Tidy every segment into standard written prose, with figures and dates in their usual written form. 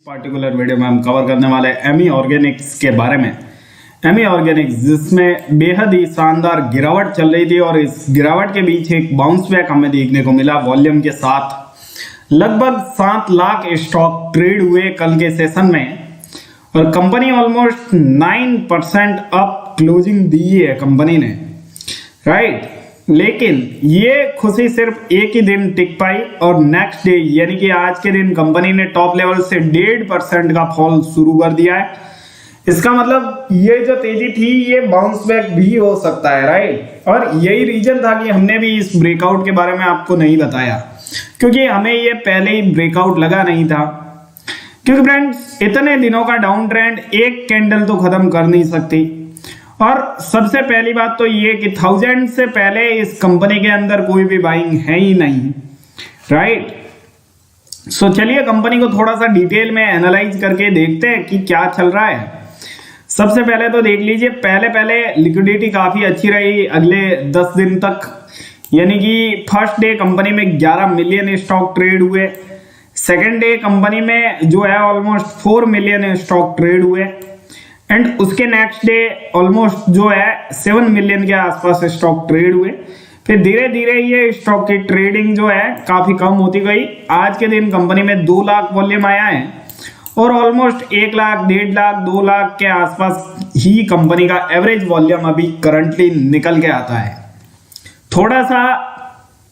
Particular video में हम cover करने वाले एमी ऑर्गेनिक्स के बारे में। एमी ऑर्गेनिक्स जिसमें बेहद ही शानदार गिरावट चल रही थी और इस गिरावट के बीच एक बाउंस बैक हमें देखने को मिला वॉल्यूम के साथ। लगभग 7 लाख स्टॉक ट्रेड हुए कल के सेशन में और कंपनी ऑलमोस्ट 9% अप क्लोजिंग दी है कंपनी ने, राइट। लेकिन ये खुशी सिर्फ एक ही दिन टिक पाई और नेक्स्ट डे यानी कि आज के दिन कंपनी ने टॉप लेवल से 1.5% का फॉल शुरू कर दिया है। इसका मतलब ये जो तेजी थी ये बाउंस बैक भी हो सकता है, राइट। और यही रीजन था कि हमने भी इस ब्रेकआउट के बारे में आपको नहीं बताया, क्योंकि हमें ये पहले ही ब्रेकआउट लगा नहीं था। क्योंकि फ्रेंड्स इतने दिनों का डाउन ट्रेंड एक कैंडल तो खत्म कर नहीं सकती। और सबसे पहली बात तो ये कि 1000 से पहले इस कंपनी के अंदर कोई भी बाइंग है ही नहीं, राइट। सो चलिए कंपनी को थोड़ा सा डिटेल में एनालाइज करके देखते हैं कि क्या चल रहा है। सबसे पहले तो देख लीजिए, पहले लिक्विडिटी काफी अच्छी रही अगले 10 दिन तक, यानी कि फर्स्ट डे कंपनी में 11 मिलियन स्टॉक ट्रेड हुए, सेकेंड डे कंपनी में जो है ऑलमोस्ट 4 मिलियन स्टॉक ट्रेड हुए एंड उसके नेक्स्ट डे ऑलमोस्ट जो है 7 मिलियन के आसपास स्टॉक ट्रेड हुए। फिर धीरे धीरे ये स्टॉक की ट्रेडिंग जो है काफी कम होती गई। आज के दिन कंपनी में 2 लाख वॉल्यूम आया है और ऑलमोस्ट 1 लाख, 1.5 लाख, 2 लाख के आसपास ही कंपनी का एवरेज वॉल्यूम अभी करंटली निकल के आता है। थोड़ा सा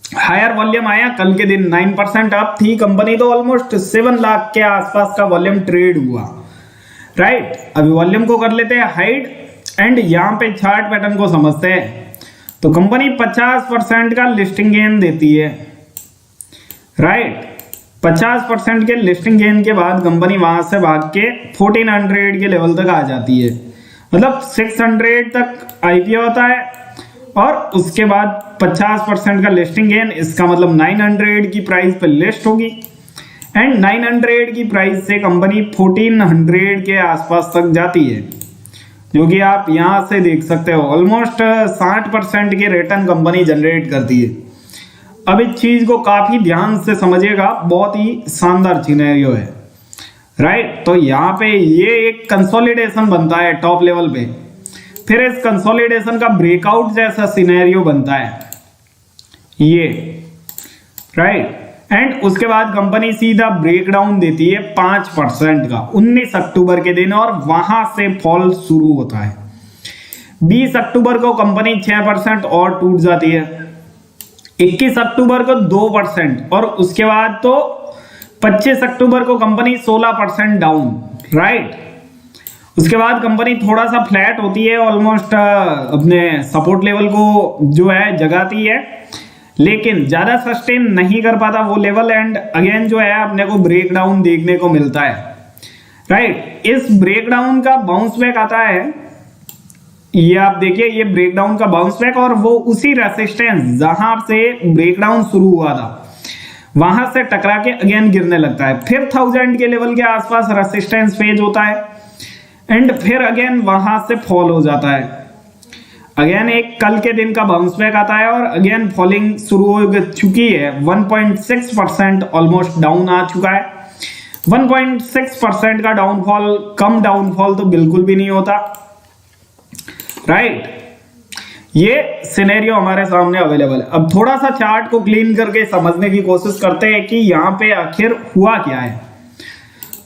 हायर वॉल्यूम आया कल के दिन, 9% अप थी कंपनी, तो ऑलमोस्ट 7 लाख के आसपास का वॉल्यूम ट्रेड हुआ, राइट। अभी वॉल्यूम को कर लेते हैं हाइड एंड यहाँ पे चार्ट पैटर्न को समझते हैं। तो कंपनी 50% का लिस्टिंग गेन देती है, राइट। 50% के लिस्टिंग गेन के बाद कंपनी वहां से भाग के 1400 के लेवल तक आ जाती है, मतलब 600 तक आईपीओ होता है और उसके बाद 50% का लिस्टिंग गेन, इसका मतलब 900 की प्राइस पे लिस्ट होगी एंड 900 की प्राइस से कंपनी 1400 के आसपास तक जाती है, जो कि आप यहां से देख सकते हो। ऑलमोस्ट 60% के रिटर्न कंपनी जनरेट करती है। अब इस चीज को काफी ध्यान से समझिएगा, बहुत ही शानदार सिनेरियो है, राइट। तो यहाँ पे ये एक कंसोलिडेशन बनता है टॉप लेवल पे, फिर इस कंसोलिडेशन का ब्रेकआउट जैसा सिनेरियो बनता है ये, राइट। एंड उसके बाद कंपनी सीधा ब्रेकडाउन देती है 5% का 19 अक्टूबर के दिन और वहां से फॉल शुरू होता है। 20 अक्टूबर को कंपनी 6% और टूट जाती है, 21 अक्टूबर को 2% और उसके बाद तो 25 अक्टूबर को कंपनी 16% डाउन, राइट। उसके बाद कंपनी थोड़ा सा फ्लैट होती है, ऑलमोस्ट अपने सपोर्ट लेवल को जो है जगाती है, लेकिन ज्यादा सस्टेन नहीं कर पाता वो लेवल एंड अगेन जो है अपने को ब्रेकडाउन देखने को मिलता है, राइट। इस ब्रेकडाउन का बाउंस बैक आता है, ये आप देखिए, ये ब्रेकडाउन का बाउंस बैक और वो उसी रेसिस्टेंस जहां से ब्रेकडाउन शुरू हुआ था वहां से टकरा के अगेन गिरने लगता है। फिर 1000 के लेवल के आसपास रेसिस्टेंस फेज होता है एंड फिर अगेन वहां से फॉल हो जाता है। अगेन एक कल के दिन का बाउंस बैक आता है और अगेन फॉलिंग शुरू हो चुकी है। 1.6% ऑलमोस्ट डाउन आ चुका है। 1.6% का डाउनफॉल, कम डाउनफॉल तो बिल्कुल भी नहीं होता, राइट। ये सिनेरियो हमारे सामने अवेलेबल है। अब थोड़ा सा चार्ट को क्लीन करके समझने की कोशिश करते हैं कि यहाँ पे आखिर हुआ क्या है।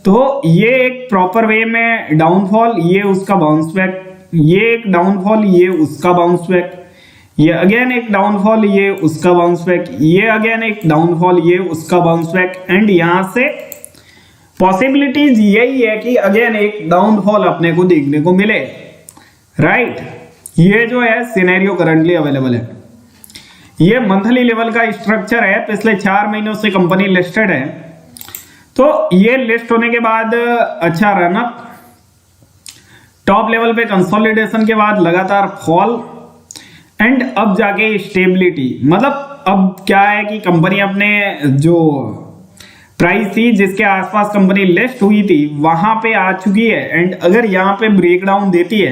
तो ये एक प्रॉपर वे में डाउनफॉल, ये उसका बाउंस बैक, ये एक डाउनफॉल, ये उसका बाउंस बैक, ये अगेन एक डाउनफॉल, ये उसका बाउंस बैक, ये अगेन एक डाउनफॉल, ये उसका बाउंस बैक एंड यहां से पॉसिबिलिटीज यही है कि अगेन एक डाउनफॉल अपने को देखने को मिले, राइट। ये जो है सिनेरियो करंटली अवेलेबल है। ये मंथली लेवल का स्ट्रक्चर है, पिछले 4 महीनों से कंपनी लिस्टेड है। तो ये लिस्ट होने के बाद अच्छा रनअप, टॉप लेवल पे कंसोलिडेशन के बाद लगातार फॉल एंड अब जाके स्टेबिलिटी। मतलब अब क्या है कि कंपनी अपने जो प्राइस थी जिसके आसपास कंपनी लिस्ट हुई थी वहां पे आ चुकी है एंड अगर यहाँ पे ब्रेकडाउन देती है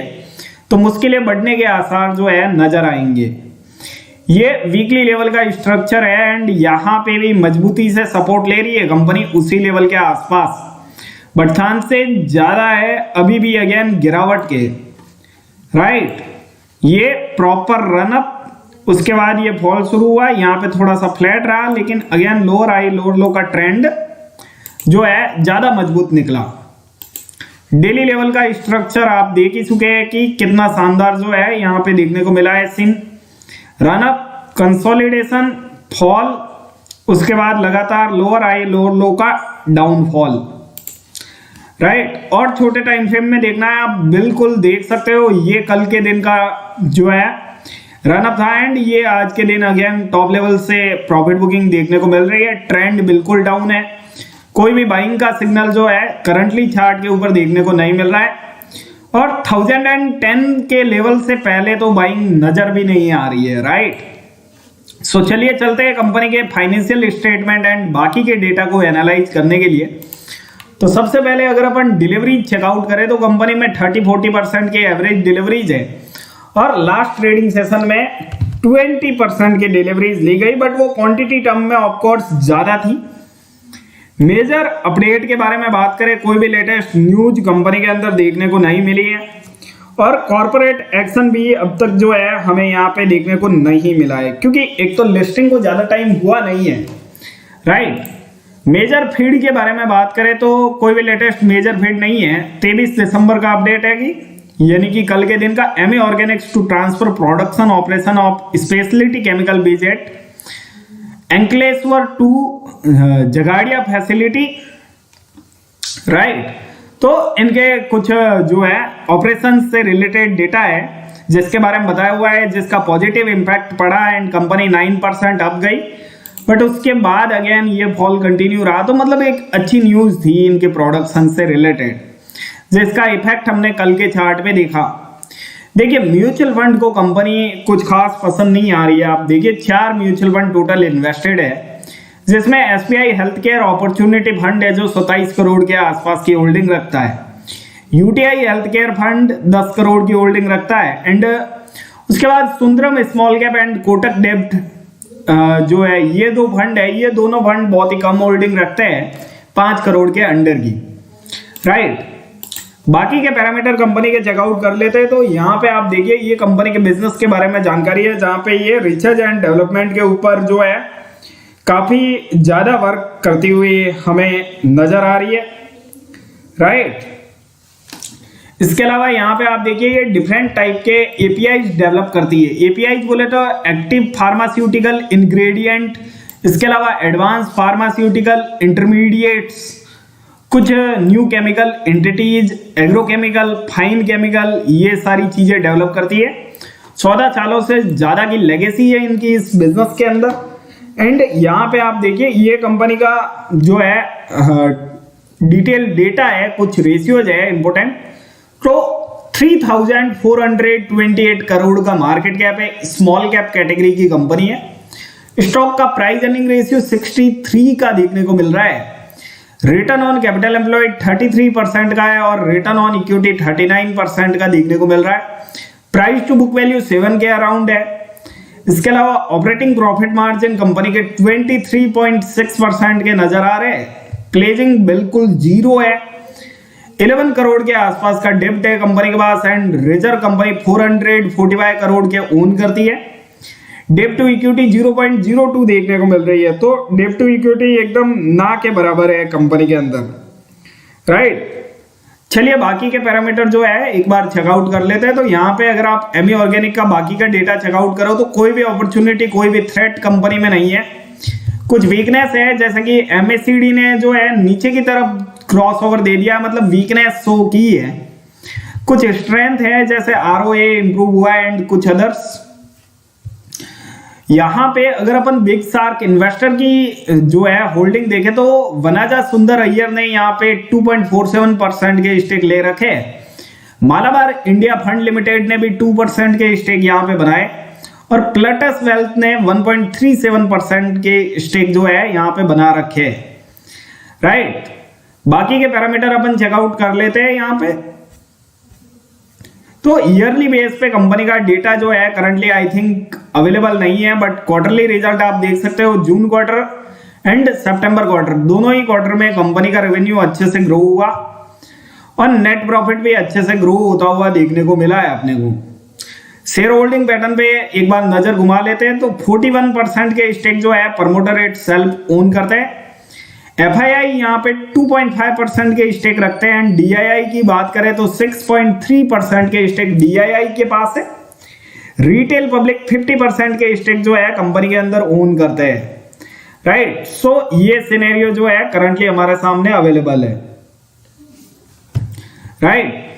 तो मुश्किलें बढ़ने के आसार जो है नजर आएंगे। ये वीकली लेवल का स्ट्रक्चर है एंड यहाँ पे भी मजबूती से सपोर्ट ले रही है कंपनी उसी लेवल के आसपास। बट चांस से ज्यादा है अभी भी अगेन गिरावट के, राइट। ये प्रॉपर रन अप, उसके बाद ये फॉल शुरू हुआ, यहाँ पे थोड़ा सा फ्लैट रहा, लेकिन अगेन लोअर हाई लोअर लो का ट्रेंड जो है ज्यादा मजबूत निकला। डेली लेवल का स्ट्रक्चर आप देख ही चुके हैं कि कितना शानदार जो है यहाँ पे देखने को मिला है scene. Run up, consolidation, fall, उसके बाद लगातार लोअर हाई लोअर लो का डाउनफॉल, राइट। और छोटे टाइम फ्रेम में देखना है, आप बिल्कुल देख सकते हो ये कल के दिन का जो है रन अप था, एंड ये आज के दिन अगेन टॉप लेवल से प्रॉफिट बुकिंग देखने को मिल रही है। ट्रेंड बिल्कुल डाउन है, कोई भी बाइंग का सिग्नल जो है करंटली चार्ट के ऊपर देखने को नहीं मिल रहा है, और 1010 के लेवल से पहले तो बाइंग नजर भी नहीं आ रही है, राइट। सो चलिए चलते हैं कंपनी के फाइनेंशियल स्टेटमेंट एंड बाकी के डेटा को एनालाइज करने के लिए। तो सबसे पहले अगर अपन डिलीवरी चेकआउट करें तो कंपनी में 30-40% के एवरेज डिलीवरीज है, और लास्ट ट्रेडिंग सेशन में 20% की डिलीवरीज ली गई, बट वो क्वांटिटी टर्म में ऑफकोर्स ज्यादा थी। मेजर अपडेट के बारे में बात करें, कोई भी लेटेस्ट न्यूज कंपनी के अंदर देखने को नहीं मिली है, और कॉर्पोरेट एक्शन भी अब तक जो है हमें यहाँ पे देखने को नहीं मिला है, क्योंकि एक तो लिस्टिंग को ज्यादा टाइम हुआ नहीं है, राइट। मेजर फीड के बारे में बात करें तो कोई भी लेटेस्ट मेजर फीड नहीं है। 23 दिसंबर का अपडेट है कि यानी कि कल के दिन का Ami Organics to transfer production operation of speciality chemical biz at Ankleshwar to Jhagadia facility, right. तो इनके कुछ जो है ऑपरेशन से रिलेटेड डेटा है जिसके बारे में बताया हुआ है, जिसका पॉजिटिव इंपैक्ट पड़ा एंड कंपनी 9% अप गई, बट उसके बाद अगेन ये फॉल कंटिन्यू रहा। तो मतलब एक अच्छी न्यूज थी इनके प्रोडक्शन से रिलेटेड, जिसका इफेक्ट हमने कल के चार्ट पे देखा। देखिए म्यूचुअल फंड को कंपनी कुछ खास पसंद नहीं आ रही है। आप देखिए 4 म्यूचुअल फंड टोटल इन्वेस्टेड है, जिसमें SBI health care opportunity fund है जो 27 करोड़ के आसपास की होल्डिंग रखता है, UTI health care fund 10 crore की होल्डिंग रखता है, एंड उसके बाद Sundaram small cap and Kotak डेब्ट जो है ये 2 फंड है, ये दोनों फंड बहुत ही कम होल्डिंग रखते हैं, 5 करोड़ के अंडर की, राइट। बाकी के पैरामीटर कंपनी के चेकआउट कर लेते हैं। तो यहाँ पे आप देखिए ये कंपनी के बिजनेस के बारे में जानकारी है, जहाँ पे ये रिसर्च एंड डेवलपमेंट के ऊपर जो है काफी ज्यादा वर्क करती हुई हमें नजर आ रही है, राइट। इसके अलावा यहाँ पे आप देखिए ये डिफरेंट टाइप के एपीआई डेवलप करती है। एपीआई बोले तो एक्टिव फार्मास्यूटिकल इंग्रेडिएंट, इसके अलावा एडवांस फार्मास्यूटिकल इंटरमीडिएट्स, कुछ new chemical entities, agrochemical, fine chemical, ये सारी चीजें डेवलप करती है। 14 सालों से ज्यादा की लेगेसी है इनकी इस बिजनेस के अंदर, एंड यहाँ पे आप देखिए ये कंपनी का जो है डिटेल डेटा है, कुछ रेशियोज है इंपोर्टेंट। तो 3428 करोड़ का मार्केट कैप है, स्मॉल कैप कैटेगरी की कंपनी है। स्टॉक का प्राइस अर्निंग रेशियो 63 का देखने को मिल रहा है। रिटर्न ऑन कैपिटल एम्प्लॉयड 33% का है, और रिटर्न ऑन इक्विटी 39% का देखने को मिल रहा है। प्राइस टू बुक वैल्यू 7 के अराउंड है। इसके अलावा ऑपरेटिंग प्रॉफिट मार्जिन कंपनी के 23.6% के नजर आ रहे हैं। प्लेजिंग बिल्कुल जीरो है। 11 करोड़ के आसपास का डेब्ट है कंपनी के पास, एंड रिजर्व कंपनी 445 करोड़ के ओन करती है। डेब्ट टू इक्विटी 0.02 देखने को मिल रही है, तो डेब्ट टू इक्विटी एकदम ना के बराबर है कंपनी के अंदर, राइट। चलिए बाकी के पैरामीटर जो है एक बार चेकआउट कर लेते हैं। तो यहाँ पे अगर आप एमी ऑर्गेनिक का बाकी का डेटा चेकआउट करो तो कोई भी अपॉर्चुनिटी, कोई भी थ्रेट कंपनी में नहीं है। कुछ वीकनेस है, जैसे कि एमएससीडी ने जो है नीचे की तरफ क्रॉस ओवर दे दिया, मतलब वीकनेस शो की है। कुछ स्ट्रेंथ है, जैसे आरओए इंप्रूव हुआ है एंड कुछ अदर्स। यहाँ पे अगर अपन बिग शार्क इन्वेस्टर की जो है होल्डिंग देखें तो वनाजा सुंदर अय्यर ने यहाँ पे 2.47% के स्टेक ले रखे। मालाबार इंडिया फंड लिमिटेड ने भी 2% के स्टेक यहाँ पे बनाए, और प्लटस वेल्थ ने 1.37% के स्टेक जो है यहाँ पे बना रखे, राइट। बाकी के पैरामीटर अपन चेकआउट कर लेते हैं यहाँ पे। तो ईयरली बेस पे कंपनी का डेटा जो है करंटली आई थिंक अवेलेबल नहीं है, बट क्वार्टरली रिजल्ट आप देख सकते हो। जून क्वार्टर एंड सितंबर क्वार्टर, दोनों ही क्वार्टर में कंपनी का रेवेन्यू अच्छे से ग्रो हुआ और नेट प्रॉफिट भी अच्छे से ग्रो होता हुआ देखने को मिला है अपने को। शेयर होल्डिंग पैटर्न पे एक बार नजर घुमा लेते हैं तो 41% के स्टेक जो है प्रमोटर इट सेल्फ ओन करते हैं। एफआईआई यहाँ पे 2.5% के स्टेक रखते हैं एंड डीआईआई की बात करें तो 6.3% के स्टेक डीआईआई के पास है। रिटेल पब्लिक 50% के स्टेक जो है कंपनी के अंदर ओन करते हैं, राइट। सो ये सिनेरियो जो है करंटली हमारे सामने अवेलेबल है, राइट।